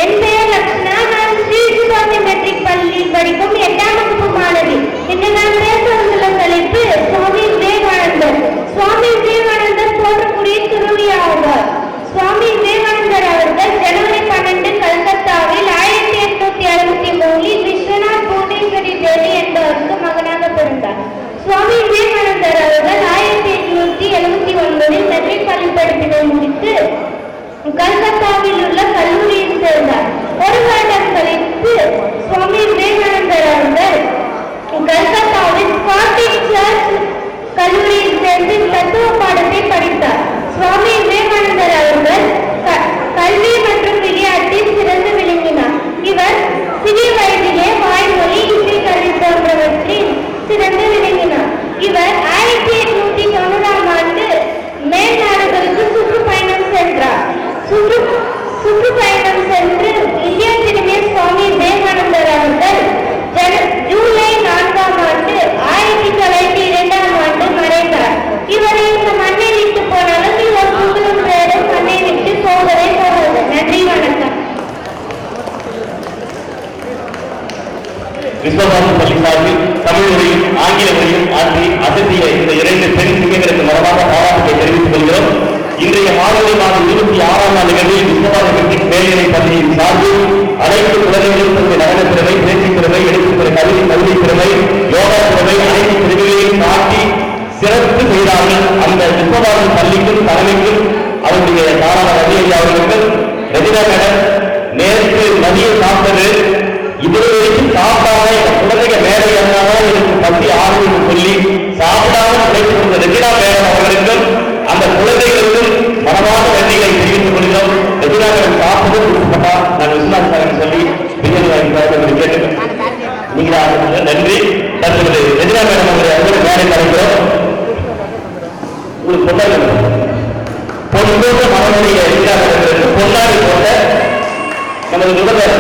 என் பெயர் லட்சுமணா. நான் ஸ்ரீ சுவாமி மெட்ரிக் பள்ளியில் படிக்கும் 8ஆம் வகுப்பு மாணவி. இன்று நான் பேச வந்துள்ள தலைப்பு சுவாமி விவேகானந்தர். சுவாமி விவேகானந்தர் போற்றக்கூடிய துறவி ஆவார். சுவாமி விவேகானந்தர் அவர்கள் ஜனவரி 12 கல்கத்தாவில் 1863 விஸ்வநாத் பூர்ணேஸ்வரி தேவி என்பவருக்கு மகனாக பிறந்தார். சுவாமி விவேகானந்தர் அவர்கள் 1879 மெட்ரிக் பள்ளி படிப்பினை முடித்து கல்கத்தாவில் உள்ள கல்லூரியில் சேர்ந்தார். ஒரு வருடம் கழித்து சுவாமி விவேகானந்தர் அவர்கள் கல்கத்தாவில் ஸ்காட்டிஷ் சர்ச் கல்லூரியில் சேர்ந்து தத்துவ பாடத்தை படித்தார். சுவாமி விவேகானந்தர் அவர்கள் கல்வி மற்றும் விளையாட்டில் சிறந்து விளங்கினார். இவர் சிறிய வயதிலே வாய்மொழி, இசை கல்வி போன்றவற்றில் சிறந்து விளங்கினார். இவர் 1890ஆம் ஆண்டு மேல் நாடுகளுக்கு சுற்றுப்பயணம் சென்றார். சுற்றுப்பயணம் சென்று இந்தியா திரும்பிய சுவாமி விவேகானந்தர் அவர்கள் ஜூலை 4ஆம் ஆண்டு 1902ஆம் ஆண்டு மறைந்தார். இவரை இந்த மண்ணை விட்டு போனாலும் இவர் புகழும் பேரும் மண்ணை விட்டு போகவே போவது. நன்றி, வணக்கம். விஸ்வநாத பள்ளி சார்பில் தமிழ் மொழியும் ஆங்கில மொழியும் ஆற்றி அசத்திய இந்த 2 பெண் சிங்கங்களுக்கு மரபாக பாராட்டுகளை தெரிவித்துக் கொள்கிறோம். இன்றைய மாணவரி மாதம் 26ஆம் நாள் நிகழ்வில் விஸ்வநாத மெட்ரிக் மேல்நிலை பள்ளியின் சார்பில் அனைத்து குழந்தைகளும் தன்னுடைய நடனத் திறமை, பேச்சுத் திறமை, எழுத்துத்திற கல்வி திறமை, யோகா திறமை அனைத்து பிரிவுகளையும் காட்டி சிறப்பு செய்தார்கள். அந்த விஸ்வநாத பள்ளிக்கும் தலைமைக்கும் அவருடைய தாராள ரவி ஐயா அவர்களுக்கும் ரஜினா மேடம் நேற்று மதியம் சாப்பிட்டது இதுவரைக்கும் சாப்பிடாம குழந்தைங்க மேடை இருந்தாலும் எனக்கு பசி ஆர்வம் சொல்லி சாப்பிடாமல் கிடைத்துக் கொண்ட ரஜினா மேடம் அவர்களுக்கும் அந்த குழந்தைகளுக்கும் மனமான நன்றிகளை தெரிவித்துக் கொள்கிறோம். ரஜினா மேடம் சாப்பிட்டு கொடுக்கப்பட்டா நான் விஸ்வநாத் சார் சொல்லி பிரியாணி வாங்கி கேட்டு நீங்க நன்றி. தற்போது ரஜினா மேடம் அவருடைய மேடை கிடைக்கிறோம். உங்களுக்கு பொன்னாடி பொன்போட்ட மனமுடைய ரஜினா மேடம் பொன்னாடி போட்ட நமது முதல்வர்